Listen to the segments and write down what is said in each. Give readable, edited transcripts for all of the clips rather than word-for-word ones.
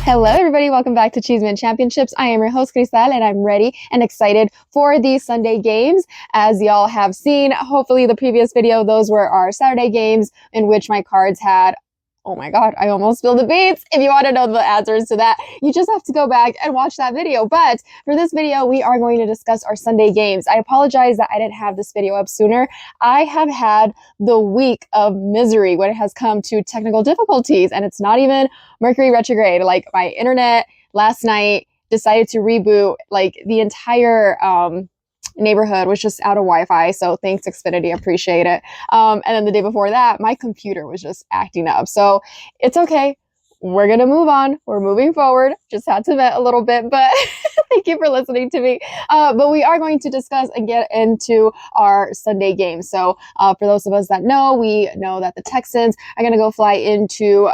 Hello everybody, welcome back to Cheeseman Championships. I am your host Cristal and I'm ready and excited for these Sunday games. As y'all have seen, hopefully the previous video, those were our Saturday games in which my cards had, oh my god, I almost spilled the beans. If you want to know the answers to that, you just have to go back and watch that video. But for this video, we are going to discuss our Sunday games. I apologize that I didn't have this video up sooner. I have had the week of misery when it has come to technical difficulties, and it's not even Mercury retrograde. Like, my internet last night decided to reboot, like the entire neighborhood was just out of Wi-Fi, so thanks Xfinity, appreciate it. And then the day before that, my computer was just acting up. So it's okay. We're gonna move on. We're moving forward. Just had to vent a little bit, but thank you for listening to me. But we are going to discuss and get into our Sunday game. So for those of us that know, we know that the Texans are gonna go fly into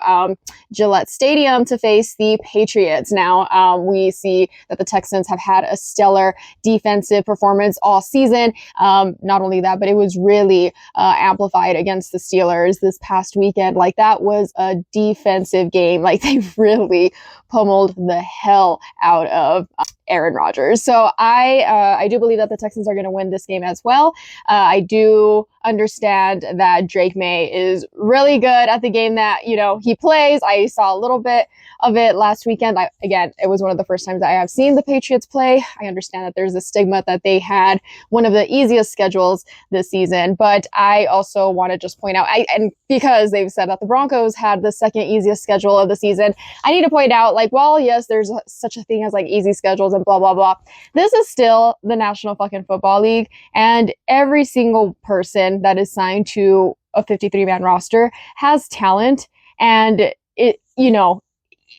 Gillette Stadium to face the Patriots. Now, we see that the Texans have had a stellar defensive performance all season. Not only that, but it was really amplified against the Steelers this past weekend. Like, that was a defensive game. Like, they really pummeled the hell out of Aaron Rodgers. So I do believe that the Texans are going to win this game as well. I do understand that Drake May is really good at the game that, you know, he plays. I saw a little bit of it last weekend. Again, it was one of the first times that I have seen the Patriots play. I understand that there's a stigma that they had one of the easiest schedules this season, but I also want to just point out, and because they've said that the Broncos had the second easiest schedule of the season, I need to point out, like, well, yes, there's such a thing as like easy schedules and blah, blah, blah. This is still the National fucking Football League, and every single person that is signed to a 53-man roster has talent, and it, you know,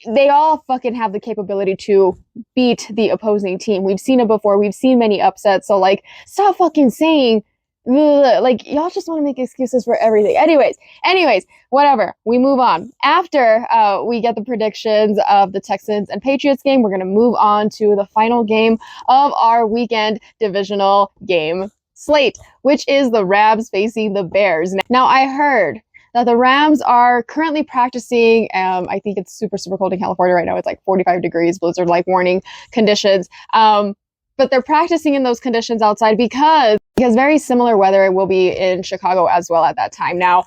they all fucking have the capability to beat the opposing team. We've seen it before. We've seen many upsets. So, like, stop fucking saying, ugh, like, y'all just want to make excuses for everything. Anyways, whatever. We move on. After we get the predictions of the Texans and Patriots game, we're going to move on to the final game of our weekend divisional game slate, which is the Rams facing the Bears. Now, I heard that the Rams are currently practicing, I think it's super, super cold in California right now. It's like 45 degrees, blizzard-like warning conditions. But they're practicing in those conditions outside because very similar weather will be in Chicago as well at that time. Now,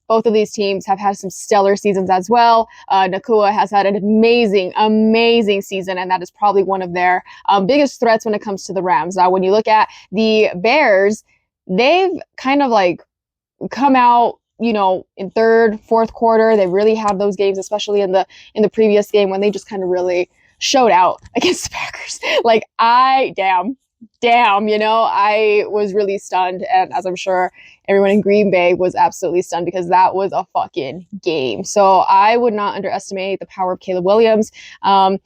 both of these teams have had some stellar seasons as well. Nakua has had an amazing, amazing season, and that is probably one of their biggest threats when it comes to the Rams. Now, when you look at the Bears, they've kind of like come out, you know, in third, fourth quarter. They really have those games, especially in the previous game when they just kind of really showed out against the Packers. Like, damn, you know, I was really stunned. And as I'm sure everyone in Green Bay was absolutely stunned, because that was a fucking game. So I would not underestimate the power of Caleb Williams.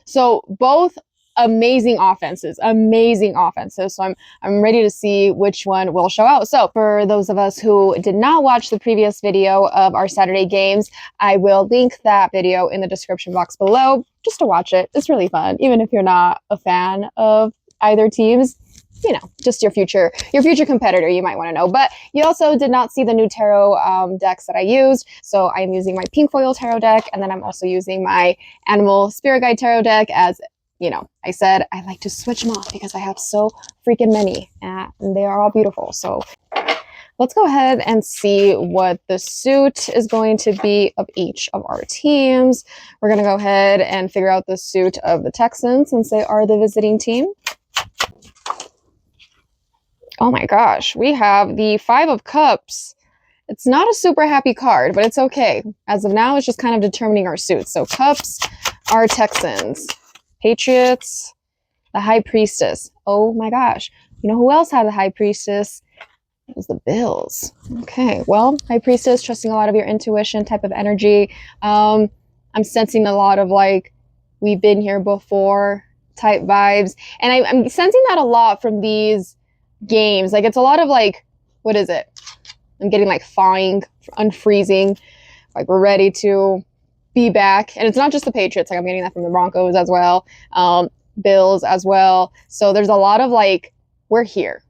So both amazing offenses. So I'm ready to see which one will show out. So for those of us who did not watch the previous video of our Saturday games, I will link that video in the description box below just to watch it. It's really fun, even if you're not a fan of either teams. You know, just your future competitor, you might want to know. But you also did not see the new tarot decks that I used. So I'm using my pink foil tarot deck, and then I'm also using my animal spirit guide tarot deck. As you know, I said I like to switch them off because I have so freaking many, and they are all beautiful. So let's go ahead and see what the suit is going to be of each of our teams. We're going to go ahead and figure out the suit of the Texans, since they are the visiting team. Oh my gosh, we have the Five of Cups. It's not a super happy card, but it's okay. As of now, it's just kind of determining our suits. So Cups are Texans. Patriots, the High Priestess. Oh my gosh. You know who else had the High Priestess? It was the Bills. Okay, well, High Priestess, trusting a lot of your intuition type of energy. I'm sensing a lot of, like, we've been here before type vibes. And I'm sensing that a lot from these games. Like, it's a lot of, like, what is it? I'm getting like thawing, unfreezing, like we're ready to be back. And it's not just the Patriots, like I'm getting that from the Broncos as well, Bills as well. So there's a lot of like, we're here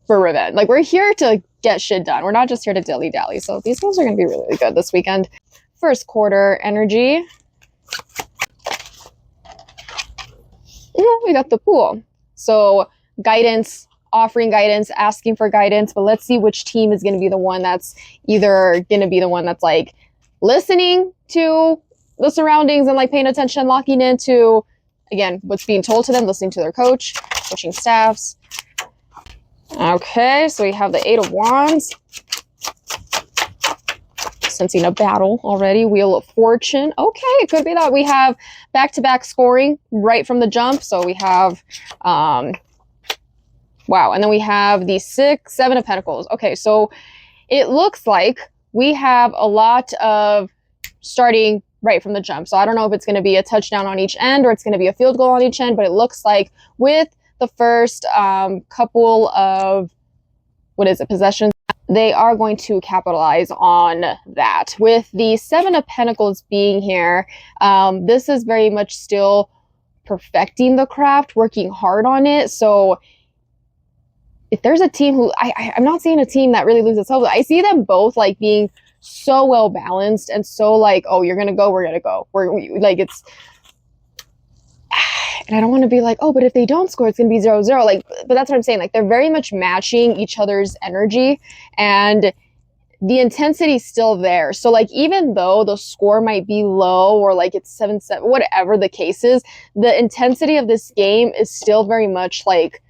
for revenge. Like, we're here to get shit done. We're not just here to dilly-dally. So these games are going to be really, really good this weekend. First quarter energy. We got the pool. So guidance, offering guidance, asking for guidance, but let's see which team is going to be the one that's either going to be the one that's like listening to the surroundings and like paying attention, locking into, again, what's being told to them, listening to their coach, coaching staffs. Okay, so we have the 8 of Wands. Sensing a battle already. Wheel of Fortune. Okay, it could be that we have back-to-back scoring right from the jump. So we have, wow, and then we have the 7 of Pentacles. Okay, so it looks like we have a lot of starting right from the jump. So I don't know if it's going to be a touchdown on each end or it's going to be a field goal on each end, but it looks like with the first couple of, possessions, they are going to capitalize on that. With the 7 of Pentacles being here, this is very much still perfecting the craft, working hard on it. So if there's a team who, I'm not seeing a team that really loses hope. I see them both like being so well balanced and so like, oh, you're gonna go, we're gonna go. Like it's, and I don't want to be like, oh, but if they don't score, it's gonna be 0-0. Like, but that's what I'm saying. Like they're very much matching each other's energy and the intensity's still there. So like, even though the score might be low or like it's 7-7, whatever the case is, the intensity of this game is still very much like,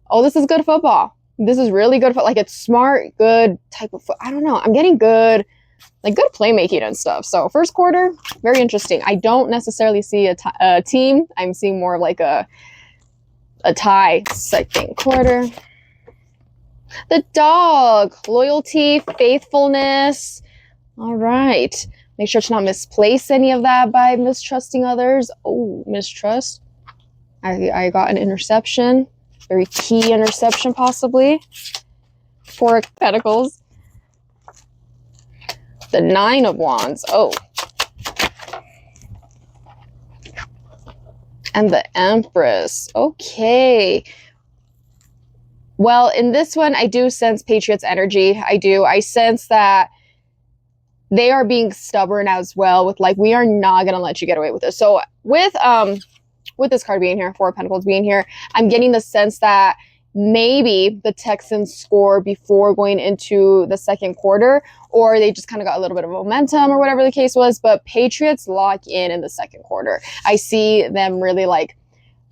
oh, this is good football. This is really good football. Like it's smart, good type of I don't know. I'm getting good, like good playmaking and stuff. So first quarter, very interesting. I don't necessarily see a team. I'm seeing more of like a tie. Second quarter. The dog, loyalty, faithfulness. All right. Make sure to not misplace any of that by mistrusting others. Oh, mistrust. I got an interception. Very key interception, possibly. 4 of Pentacles. The 9 of Wands. Oh. And the Empress. Okay. Well, in this one, I do sense Patriots energy. I do. I sense that they are being stubborn as well with like, we are not going to let you get away with this. So with this card being here, 4 of Pentacles being here, I'm getting the sense that maybe the Texans score before going into the second quarter, or they just kind of got a little bit of momentum or whatever the case was, but Patriots lock in the second quarter. I see them really like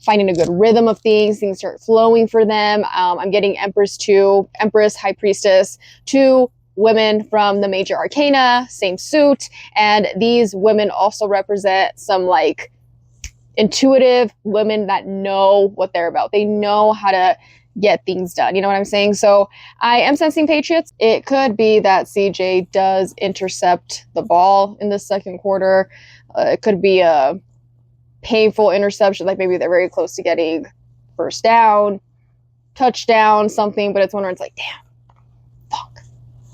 finding a good rhythm of things start flowing for them. I'm getting Empress, High Priestess, 2 women from the major arcana, same suit, and these women also represent some like intuitive women that know what they're about. They know how to get things done. You know what I'm saying? So I am sensing Patriots. It could be that CJ does intercept the ball in the second quarter. It could be a painful interception, like maybe they're very close to getting first down, touchdown, something, but it's one where it's like, damn, fuck.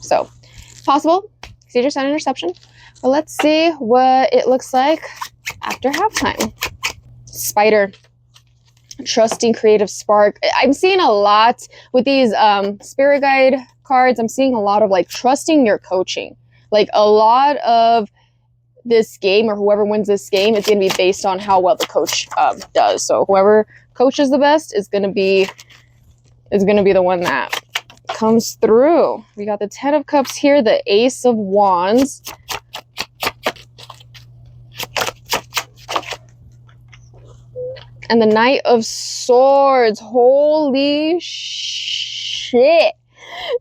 So possible CJ sent an interception. But let's see what it looks like after halftime. Spider, trusting creative spark. I'm seeing a lot with these spirit guide cards. I'm seeing a lot of like trusting your coaching. Like a lot of this game or whoever wins this game is going to be based on how well the coach does. So whoever coaches the best is going to be the one that comes through. We got the 10 of Cups here, the Ace of Wands. And the Knight of Swords. Holy shit.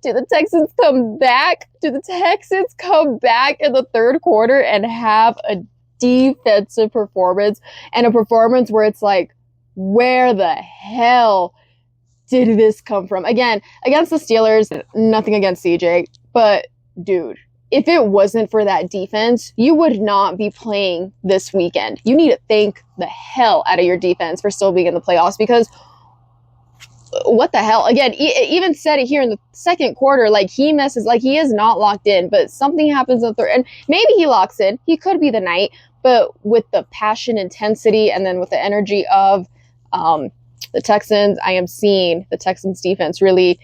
Do the Texans come back? Do the Texans come back in the third quarter and have a defensive performance? And a performance where it's like, where the hell did this come from? Again, against the Steelers, nothing against CJ. But, dude, if it wasn't for that defense, you would not be playing this weekend. You need to thank the hell out of your defense for still being in the playoffs, because what the hell? Again, even said it here in the second quarter, like he messes, like he is not locked in, but something happens in the third, and maybe he locks in. He could be the Knight, but with the passion, intensity, and then with the energy of the Texans, I am seeing the Texans defense really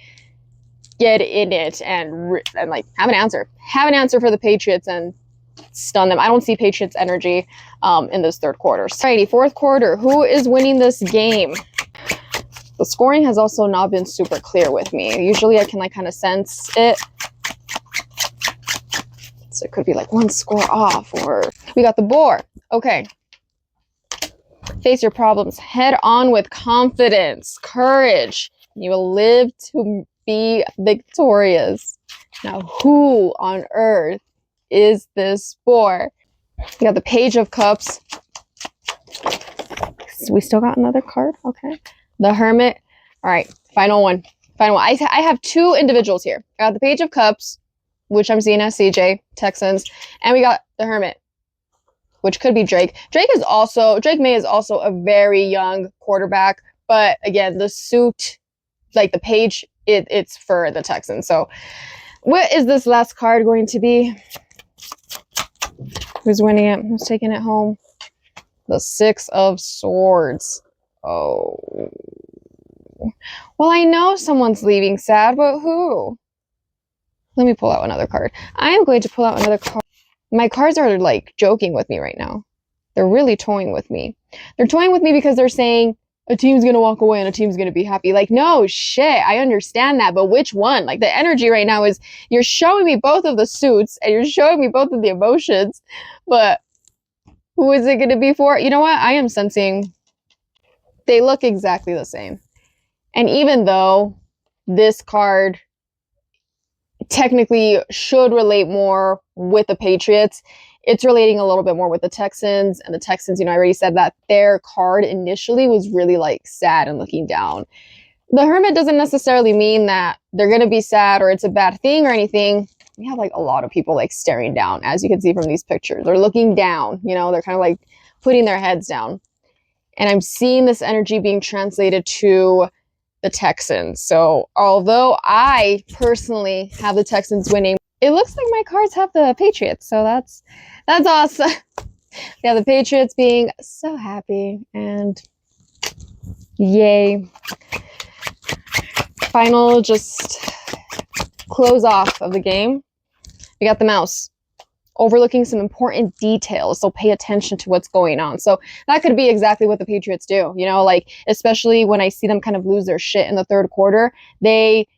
get in it and like have an answer for the Patriots and stun them. I don't see Patriots energy in this third quarter. Alrighty, fourth quarter. Who is winning this game? The scoring has also not been super clear with me. Usually I can like kind of sense it. So it could be like one score off, or we got the boar. Okay. Face your problems head on with confidence, courage. You will live to be victorious. Now, who on earth is this for? We got the Page of Cups. We still got another card. Okay. The Hermit. All right. Final one. Final one. I have two individuals here. I got the Page of Cups, which I'm seeing as CJ, Texans. And we got the Hermit, which could be Drake. Drake May is also a very young quarterback. But again, the suit, like the page, it's for the Texans. So what is this last card going to be? Who's winning it? Who's taking it home? The Six of Swords. Oh. Well, I know someone's leaving sad, but who? Let me pull out another card. I am going to pull out another card. My cards are like joking with me right now. They're really toying with me. They're toying with me because they're saying a team's going to walk away and a team's going to be happy. Like, no, shit. I understand that. But which one? Like, the energy right now is you're showing me both of the suits and you're showing me both of the emotions. But who is it going to be for? You know what? I am sensing they look exactly the same. And even though this card technically should relate more with the Patriots, it's relating a little bit more with the Texans. And the Texans, you know, I already said that their card initially was really like sad and looking down. The Hermit doesn't necessarily mean that they're going to be sad or it's a bad thing or anything. We have like a lot of people like staring down, as you can see from these pictures. They're looking down, you know, they're kind of like putting their heads down. And I'm seeing this energy being translated to the Texans. So although I personally have the Texans winning, it looks like my cards have the Patriots. So that's awesome. Yeah, the Patriots being so happy and yay. Final just close off of the game. We got the mouse overlooking some important details, so pay attention to what's going on. So that could be exactly what the Patriots do, you know, like especially when I see them kind of lose their shit in the third quarter, they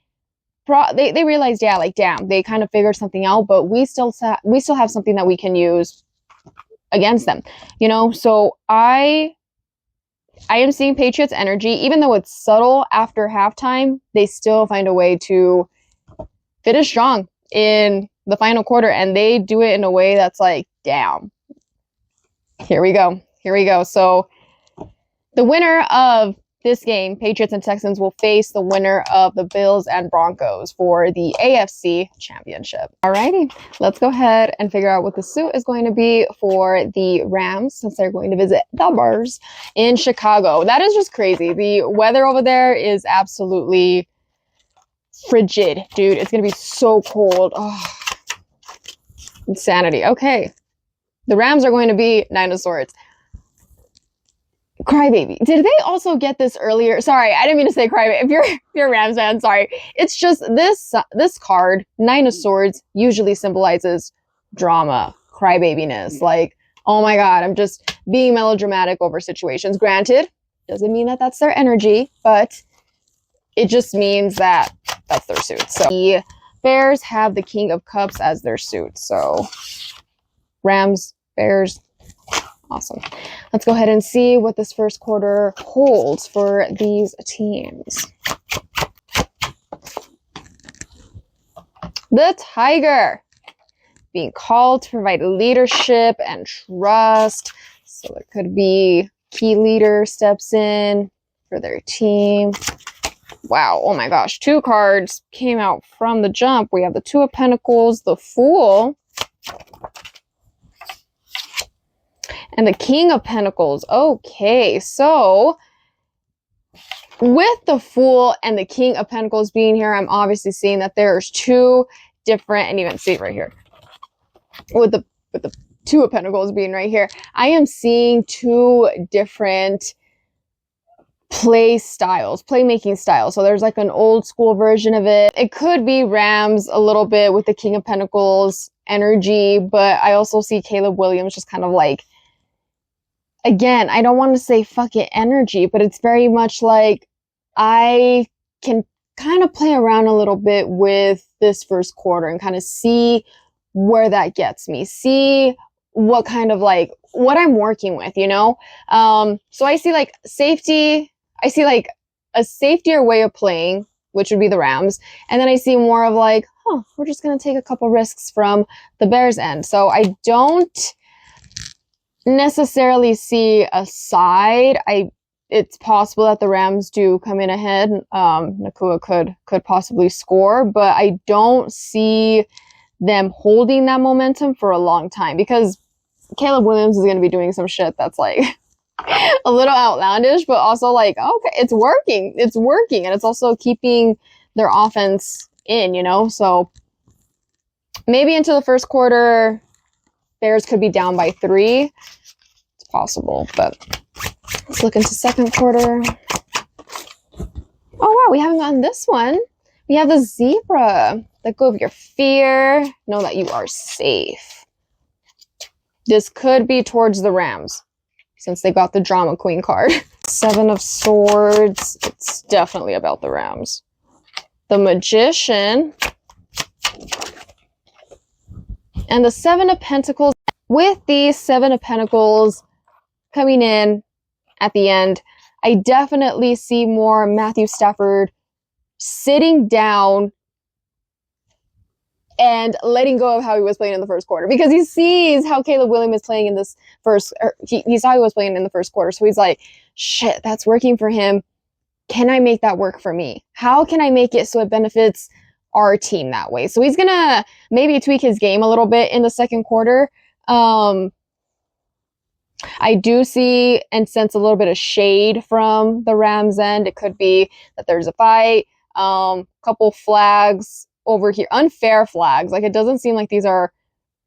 realized, yeah, like damn, they kind of figured something out, but we still have something that we can use against them, you know. So I am seeing Patriots energy, even though it's subtle after halftime, they still find a way to finish strong in the final quarter, and they do it in a way that's like, damn. Here we go. So the winner of this game, Patriots and Texans, will face the winner of the Bills and Broncos for the AFC Championship. Alrighty, let's go ahead and figure out what the suit is going to be for the Rams, since they're going to visit the Bears in Chicago. That is just crazy. The weather over there is absolutely frigid, dude. It's going to be so cold. Oh, insanity. Okay. The Rams are going to be Nine of Swords. Crybaby. Did they also get this earlier? Sorry, I didn't mean to say crybaby. If you're a Rams fan, sorry. It's just this card, Nine of Swords, usually symbolizes drama, crybabiness. Like, oh my God, I'm just being melodramatic over situations. Granted, doesn't mean that that's their energy, but it just means that that's their suit. So the Bears have the King of Cups as their suit. So Rams, Bears, awesome. Let's go ahead and see what this first quarter holds for these teams. The Tiger being called to provide leadership and trust. So there could be key leader steps in for their team. Wow, oh my gosh, two cards came out from the jump. We have the Two of Pentacles, the Fool, and the King of Pentacles. Okay, so with the Fool and the King of Pentacles being here, I'm obviously seeing that there's two different, and even see it right here, with the Two of Pentacles being right here, I am seeing two different playmaking styles. So there's like an old school version of it. It could be Rams a little bit with the King of Pentacles energy, but I also see Caleb Williams just kind of like, again, I don't want to say fuck it energy, but it's very much like I can kind of play around a little bit with this first quarter and kind of see where that gets me, see what kind of like what I'm working with, you know? So I see like safety, I see like a safetier way of playing, which would be the Rams. And then I see more of like, we're just going to take a couple risks from the Bears end. So I don't necessarily see a side. It's possible that the Rams do come in ahead. Nakua could possibly score, but I don't see them holding that momentum for a long time because Caleb Williams is going to be doing some shit that's like a little outlandish, but also like, okay, it's working. It's working. And it's also keeping their offense in, you know? So maybe into the first quarter, Bears could be down by 3. It's possible, but let's look into second quarter. Oh, wow, we haven't gotten this one. We have the zebra. Let go of your fear. Know that you are safe. This could be towards the Rams since they got the drama queen card. 7 of swords. It's definitely about the Rams. The magician. And the 7 of pentacles. With these 7 of pentacles coming in at the end, I definitely see more Matthew Stafford sitting down and letting go of how he was playing in the first quarter because he sees how Caleb Williams is playing in this he saw he was playing in the first quarter. So he's like, shit, that's working for him. Can I make that work for me? How can I make it so it benefits our team that way? So he's going to maybe tweak his game a little bit in the second quarter. I do see and sense a little bit of shade from the Rams end. It could be that there's a fight, couple flags over here, unfair flags. Like it doesn't seem like these are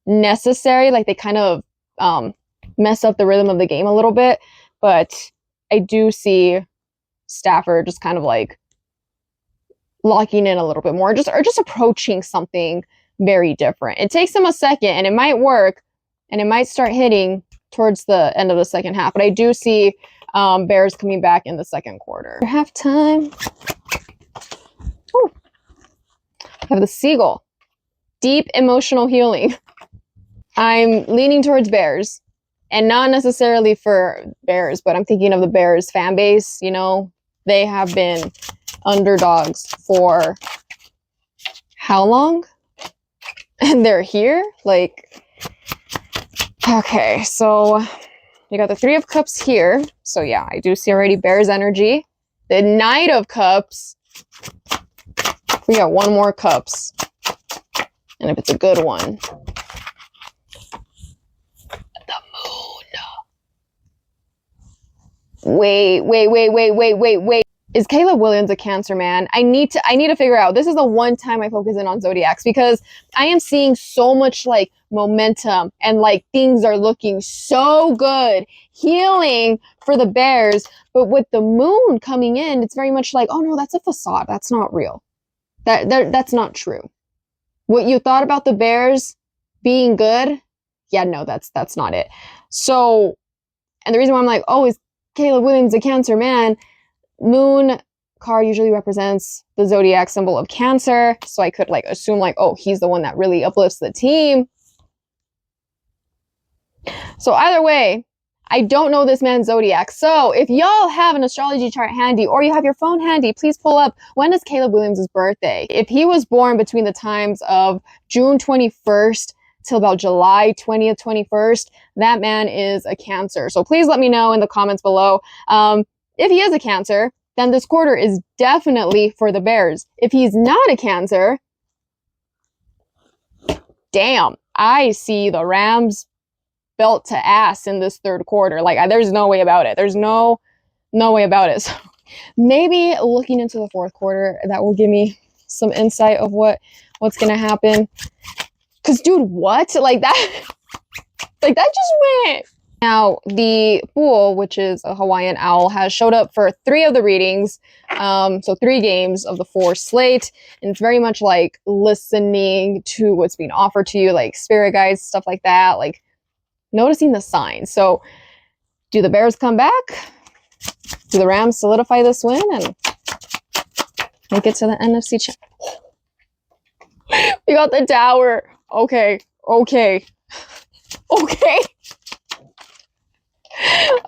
necessary. Like they kind of mess up the rhythm of the game a little bit. But I do see Stafford just kind of like locking in a little bit more, or just approaching something very different. It takes him a second, and it might work, and it might start hitting towards the end of the second half. But I do see Bears coming back in the second quarter. Halftime. I have the seagull. Deep emotional healing. I'm leaning towards Bears. And not necessarily for Bears, but I'm thinking of the Bears fan base. You know, they have been underdogs for how long? And they're here? Like, okay, so you got the 3 of Cups here. So yeah, I do see already Bears energy. The Knight of Cups. We got 1 more Cups. And if it's a good one. The moon. Wait. Is Caleb Williams a Cancer man? I need to figure out. This is the one time I focus in on zodiacs because I am seeing so much like momentum and like things are looking so good. Healing for the Bears, but with the moon coming in, it's very much like, oh no, that's a facade. That's not real. That's not true. What you thought about the Bears being good, yeah, no, that's not it. So, and the reason why I'm like, oh, is Caleb Williams a Cancer man? Moon card usually represents the zodiac symbol of Cancer, so I could like assume like, oh, he's the one that really uplifts the team. So either way, I don't know this man's zodiac. So if y'all have an astrology chart handy or you have your phone handy, please pull up when is Caleb Williams' birthday. If he was born between the times of June 21st till about July 20th, 21st, that man is a Cancer. So please let me know in the comments below. If he is a Cancer, then this quarter is definitely for the Bears. If he's not a Cancer, damn, I see the Rams belt to ass in this third quarter. Like, there's no way about it. There's no way about it. So maybe looking into the fourth quarter, that will give me some insight of what's going to happen. Because, dude, what? Like that just went Now, the bull, which is a Hawaiian owl, has showed up for 3 of the readings. So 3 games of the 4 slate. And it's very much like listening to what's being offered to you, like spirit guides, stuff like that, like noticing the signs. So do the Bears come back? Do the Rams solidify this win and make it to the NFC Championship? We got the tower. Okay.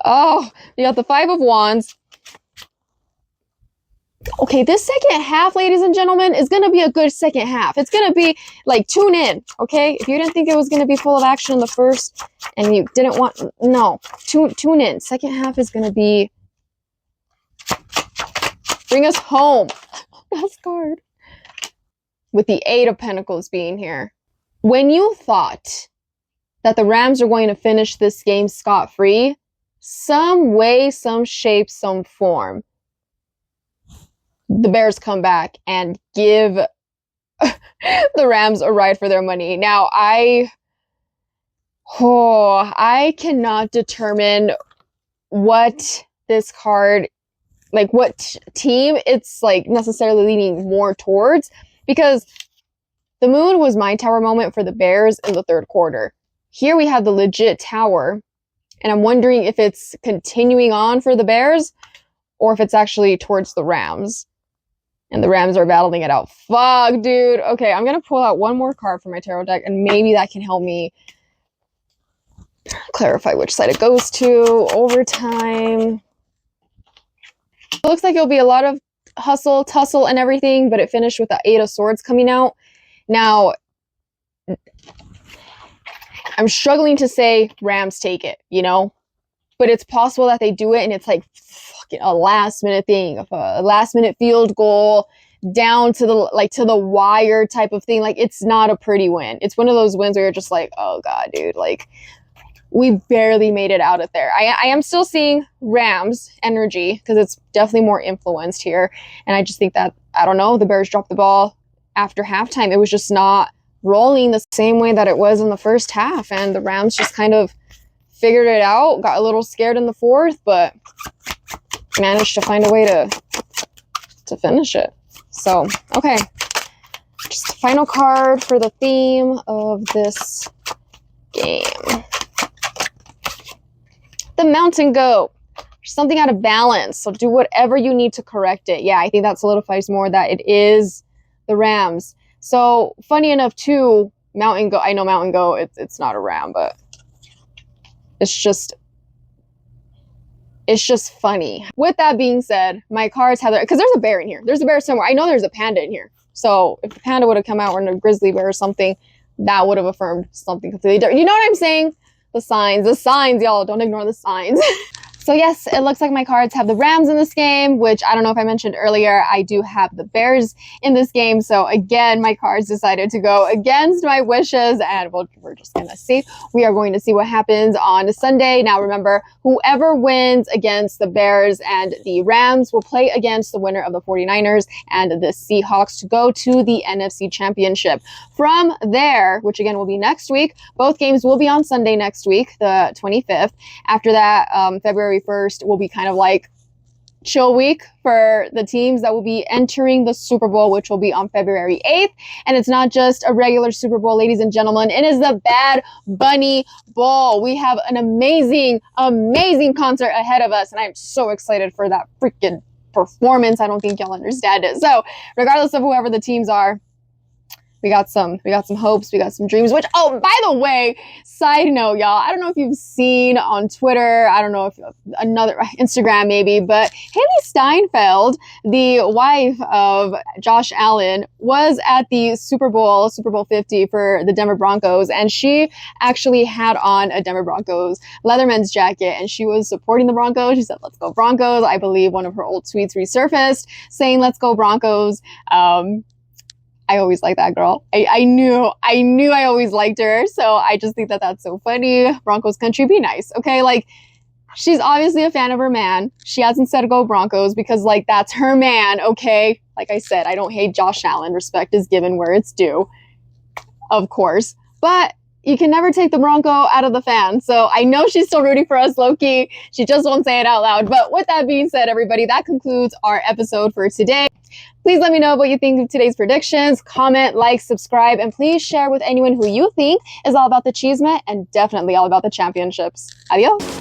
Oh, we got the 5 of Wands. Okay, this second half, ladies and gentlemen, is going to be a good second half. It's going to be like, tune in, okay? If you didn't think it was going to be full of action in the first and you didn't want, no, tune in. Second half is going to be, bring us home. Last card. With the 8 of Pentacles being here. When you thought that the Rams are going to finish this game scot-free, some way, some shape, some form, the Bears come back and give the Rams a ride for their money. Now, I cannot determine what this card, like what team it's like necessarily leaning more towards, because the moon was my tower moment for the Bears in the 3rd quarter. Here we have the legit tower, and I'm wondering if it's continuing on for the Bears or if it's actually towards the Rams. And the Rams are battling it out. Fuck, dude. Okay, I'm going to pull out one more card from my tarot deck, and maybe that can help me clarify which side it goes to. Overtime. It looks like it'll be a lot of hustle, tussle, and everything, but it finished with the 8 of Swords coming out. Now, I'm struggling to say Rams take it, you know? But it's possible that they do it, and it's like fucking a last-minute thing, a last-minute field goal, down to the wire type of thing. Like, it's not a pretty win. It's one of those wins where you're just like, oh god, dude, like, we barely made it out of there. I am still seeing Rams energy, because it's definitely more influenced here. And I just think that, I don't know, the Bears dropped the ball after halftime. It was just not rolling the same way that it was in the first half. And the Rams just kind of figured it out, got a little scared in the 4th, but managed to find a way to finish it. So, okay. Just final card for the theme of this game. The Mountain Goat. Something out of balance. So do whatever you need to correct it. Yeah, I think that solidifies more that it is the Rams. So funny enough too, Mountain Goat. I know Mountain Goat. It's not a ram, but it's just funny. With that being said, my cards have because there's a bear in here. There's a bear somewhere. I know there's a panda in here. So if the panda would have come out or a grizzly bear or something, that would have affirmed something completely different. You know what I'm saying? The signs, y'all. Don't ignore the signs. So yes, it looks like my cards have the Rams in this game, which I don't know if I mentioned earlier, I do have the Bears in this game. So again, my cards decided to go against my wishes, and we're just going to see. We are going to see what happens on Sunday. Now remember, whoever wins against the Bears and the Rams will play against the winner of the 49ers and the Seahawks to go to the NFC Championship. From there, which again will be next week, both games will be on Sunday next week, the 25th. After that, February 1st will be kind of like chill week for the teams that will be entering the Super Bowl, which will be on February 8th. And it's not just a regular Super Bowl, ladies and gentlemen. It is the Bad Bunny Bowl. We have an amazing, amazing concert ahead of us. And I'm so excited for that freaking performance. I don't think y'all understand it. So regardless of whoever the teams are, we got some hopes, we got some dreams, which, oh, by the way, side note, y'all, I don't know if you've seen on Twitter, I don't know if another Instagram maybe, but Haley Steinfeld, the wife of Josh Allen, was at the Super Bowl 50 for the Denver Broncos, and she actually had on a Denver Broncos Leatherman's jacket, and she was supporting the Broncos. She said, "Let's go Broncos." I believe one of her old tweets resurfaced saying, "Let's go Broncos." I always liked that girl. I knew I always liked her. So I just think that that's so funny. Broncos country, be nice. Okay. Like, she's obviously a fan of her man. She hasn't said go Broncos because, like, that's her man. Okay. Like I said, I don't hate Josh Allen. Respect is given where it's due, of course. But you can never take the Bronco out of the fan. So I know she's still rooting for us, low-key. She just won't say it out loud. But with that being said, everybody, that concludes our episode for today. Please let me know what you think of today's predictions. Comment, like, subscribe, and please share with anyone who you think is all about the Cheesemate and definitely all about the championships. Adios.